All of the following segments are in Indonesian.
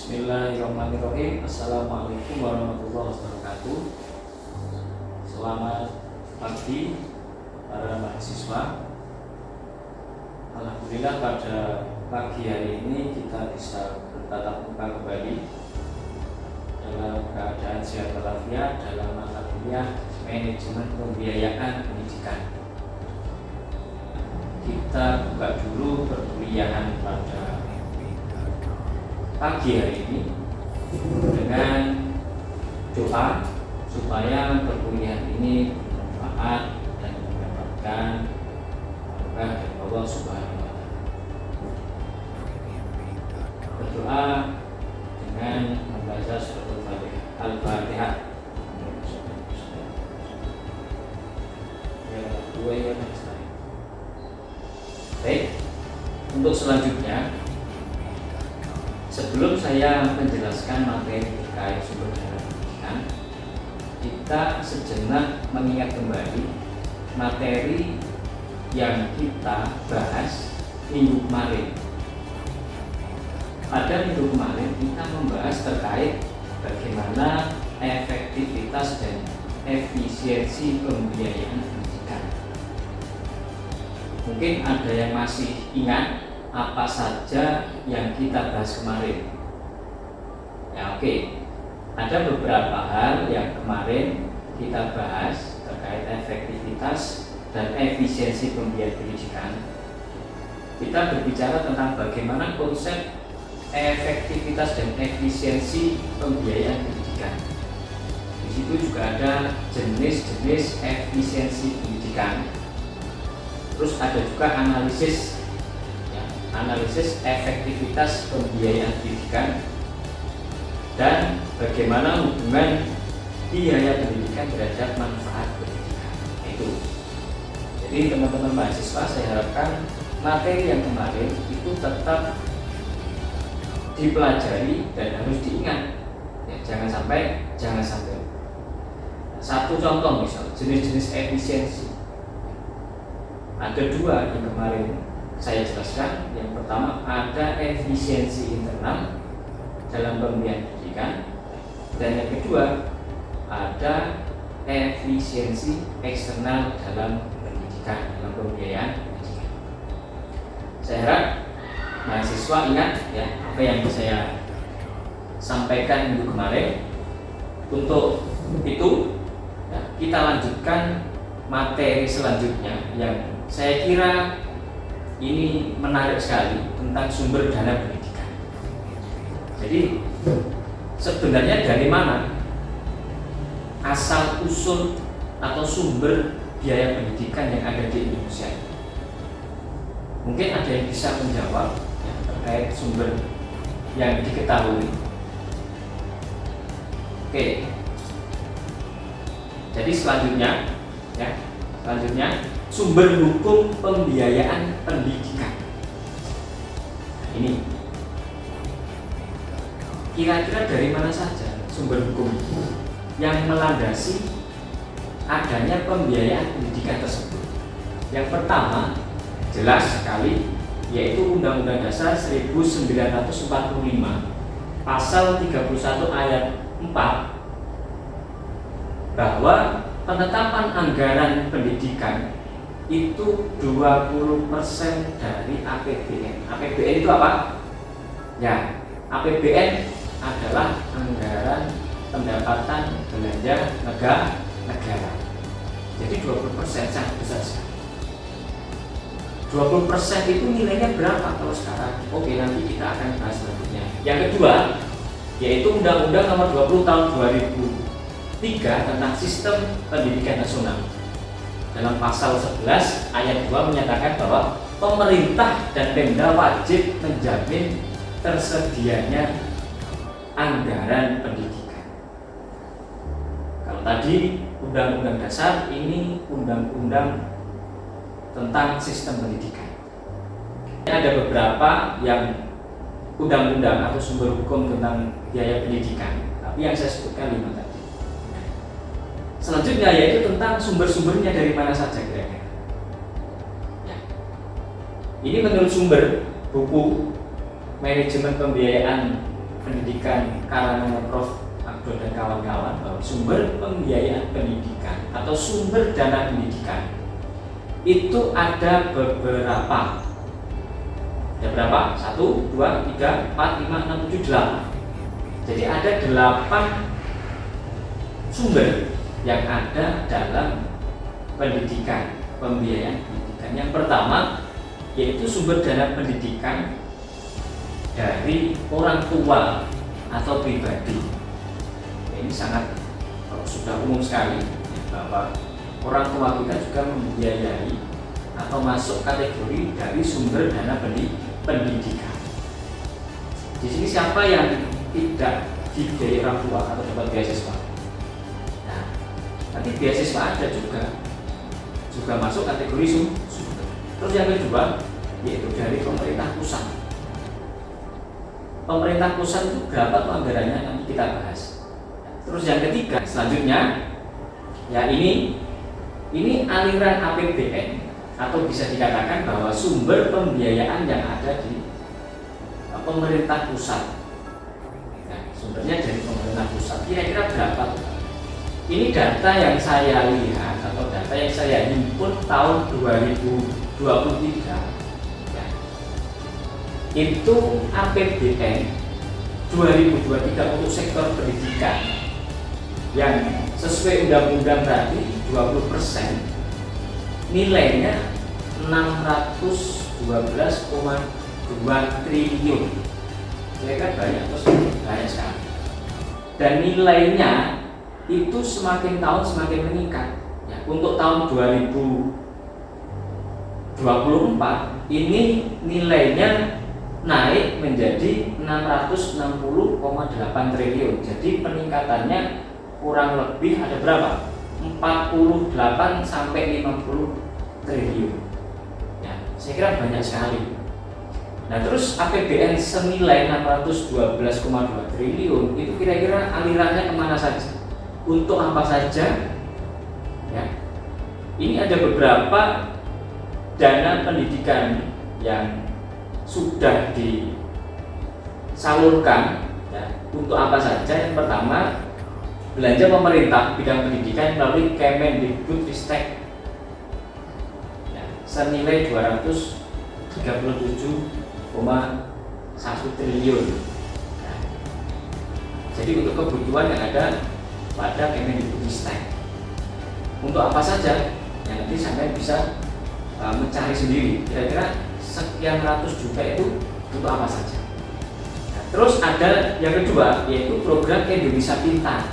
Bismillahirrahmanirrahim. Assalamualaikum warahmatullahi wabarakatuh. Selamat pagi para mahasiswa. Alhamdulillah pada pagi hari ini kita bisa bertatap muka kembali dalam keadaan sehat walafiat dalam mata kuliah manajemen pembiayaan pendidikan. Kita buka dulu perkuliahan pada pagi hari ini dengan doa supaya perkuliahan ini bermanfaat dan mendapatkan berkah dari Allah Subhanahu wa Ta'ala. Berdoa dengan membaca surat Al-Fatihah. Baik, untuk selanjutnya, sebelum saya menjelaskan materi terkait sumber daya pendidikan, kita sejenak mengingat kembali materi yang kita bahas minggu kemarin. Pada minggu kemarin kita membahas terkait bagaimana efektivitas dan efisiensi pembiayaan pendidikan. Mungkin ada yang masih ingat apa saja yang kita bahas kemarin. Ya, oke. Ada beberapa hal yang kemarin kita bahas terkait efektivitas dan efisiensi pembiayaan pendidikan. Kita berbicara tentang bagaimana konsep efektivitas dan efisiensi pembiayaan pendidikan. Di situ juga ada jenis-jenis efisiensi pendidikan. Terus ada juga analisis efektivitas pembiayaan pendidikan dan bagaimana hubungan biaya pendidikan terhadap manfaat pendidikan. Itu. Jadi teman-teman mahasiswa, saya harapkan materi yang kemarin itu tetap dipelajari dan harus diingat. Ya, jangan sampai. Satu contoh misal jenis-jenis efisiensi. Ada dua yang kemarin saya jelaskan. Yang pertama ada efisiensi internal dalam pembiayaan pendidikan, dan yang kedua ada efisiensi eksternal dalam pendidikan, dalam pembiayaan pendidikan. Saya harap mahasiswa ingat ya apa yang saya sampaikan minggu kemarin. Untuk itu ya, kita lanjutkan materi selanjutnya yang saya kira ini menarik sekali tentang sumber dana pendidikan. Jadi sebenarnya dari mana asal usul atau sumber biaya pendidikan yang ada di Indonesia? Mungkin ada yang bisa menjawab ya, terkait sumber yang diketahui. Oke. Jadi selanjutnya sumber hukum pembiayaan pendidikan. Ini kira-kira dari mana saja sumber hukum yang melandasi adanya pembiayaan pendidikan tersebut? Yang pertama jelas sekali, yaitu Undang-Undang Dasar 1945 Pasal 31 ayat 4, bahwa penetapan anggaran pendidikan itu 20% dari APBN. APBN itu apa? Ya, APBN adalah anggaran pendapatan belanja negara. Jadi 20% sangat besar sekali. 20% itu nilainya berapa kalau sekarang? Oke, nanti kita akan bahas selanjutnya. Yang kedua, yaitu Undang-Undang Nomor 20 Tahun 2003 tentang Sistem Pendidikan Nasional. Dalam pasal 11 ayat 2 menyatakan bahwa pemerintah dan Pemda wajib menjamin tersedianya anggaran pendidikan. Kalau tadi Undang-Undang Dasar, ini Undang-Undang tentang sistem pendidikan. Ada beberapa yang undang-undang atau sumber hukum tentang biaya pendidikan, tapi yang saya sebutkan 5 tadi. Selanjutnya yaitu tentang sumber-sumbernya dari mana saja kira-kira. Ya. Ini menurut sumber buku manajemen pembiayaan pendidikan karangan Prof. Abdul dan kawan-kawan bahwa sumber pembiayaan pendidikan atau sumber dana pendidikan itu ada beberapa. Ada berapa? 1, 2, 3, 4, 5, 6, 7, 8. Jadi ada 8 sumber yang ada dalam pendidikan, pembiayaan pendidikan. Yang pertama yaitu sumber dana pendidikan dari orang tua atau pribadi. Ini sangat sudah umum sekali ya, bahwa orang tua kita juga membiayai atau masuk kategori dari sumber dana pendidikan. Di sini siapa yang tidak dibiayai orang tua atau dapat beasiswa? Nah, nanti beasiswa ada juga masuk kategori sumber. Terus yang kedua yaitu dari pemerintah pusat. Pemerintah pusat itu berapa tuh anggarannya, nanti kita bahas. Terus yang ketiga selanjutnya ya ini aliran APBN atau bisa dikatakan bahwa sumber pembiayaan yang ada di pemerintah pusat. Nah, sumbernya dari pemerintah pusat kira-kira berapa? Ini data yang saya lihat atau data yang saya himpun tahun 2023 ya. Itu APBN 2023 untuk sektor pendidikan yang sesuai undang-undang tadi 20%, nilainya 612,2 triliun. Kira-kira banyak atau banyak sekali. Dan nilainya itu semakin tahun semakin meningkat. Ya, untuk tahun 2024 ini nilainya naik menjadi 660,8 triliun. Jadi peningkatannya kurang lebih ada berapa? 48 sampai 50 triliun. Ya, saya kira banyak sekali. Nah, terus APBN senilai 612,2 triliun itu kira-kira alirannya kemana saja? Untuk apa saja? Ya, ini ada beberapa dana pendidikan yang sudah disalurkan. Ya, untuk apa saja? Yang pertama, belanja pemerintah bidang pendidikan melalui Kemendikbudristek ya, senilai 237,1 triliun. Nah, jadi untuk kebutuhan yang ada pada Kemendikbudristek. Untuk apa saja? Yang nanti sampai bisa mencari sendiri. Kira-kira sekian ratus juta itu untuk apa saja? Nah, terus ada yang kedua yaitu program Indonesia Pintar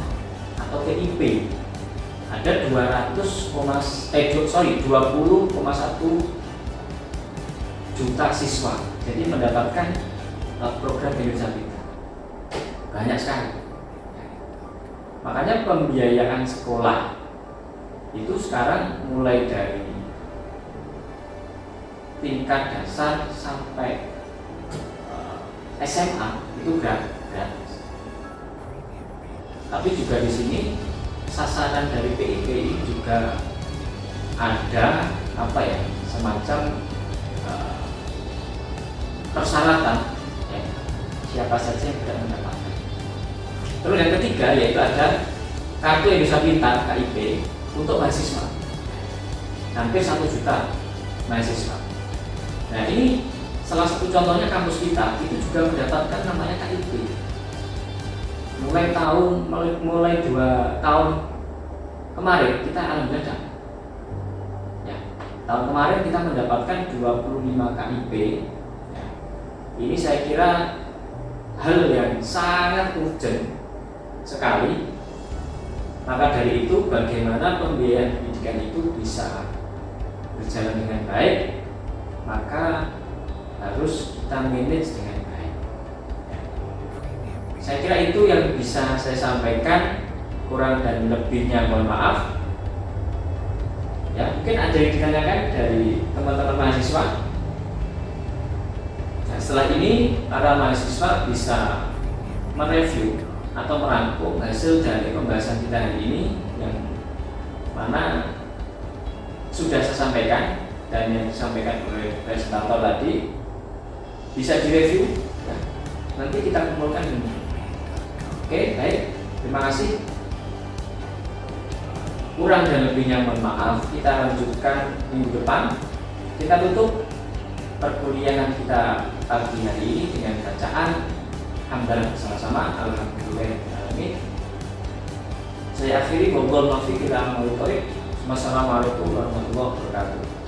atau PIP. Ada 20,1 juta siswa. Jadi mendapatkan program Indonesia Pintar. Banyak sekali. Makanya pembiayaan sekolah itu sekarang mulai dari tingkat dasar sampai SMA itu gratis. Tapi juga di sini sasaran dari PIP ini juga ada semacam persyaratan ya, siapa saja yang tidak mendapatkan. Terus yang ketiga yaitu ada kartu Indonesia Pintar KIP untuk mahasiswa, hampir 1 juta mahasiswa. Nah, ini salah satu contohnya kampus kita itu juga mendapatkan namanya KIP. Mulai 2 tahun kemarin kita alhamdulillah dapat. Ya, tahun kemarin kita mendapatkan 25 KIP. Ya, ini saya kira hal yang sangat urgent sekali. Maka dari itu bagaimana pembiayaan pendidikan itu bisa berjalan dengan baik, maka harus kita manage dengan baik. Ya. Saya kira itu yang bisa saya sampaikan, kurang dan lebihnya mohon maaf. Ya, mungkin ada yang ditanyakan dari teman-teman mahasiswa. Nah, setelah ini para mahasiswa bisa mereview atau merangkum hasil dari pembahasan kita hari ini yang mana sudah saya sampaikan dan yang disampaikan oleh presentator tadi bisa direview ya. Nanti kita kumpulkan Oke, baik. Terima kasih. Kurang dan lebihnya mohon maaf. Kita lanjutkan minggu depan. Kita tutup perkuliahan kita pagi hari ini dengan bacaan hamdalah bersama-sama. Alhamdulillahirrahmanirrahim. Saya akhiri, wabillahi taufiq wal hidayah. Wassalamualaikum warahmatullahi wabarakatuh.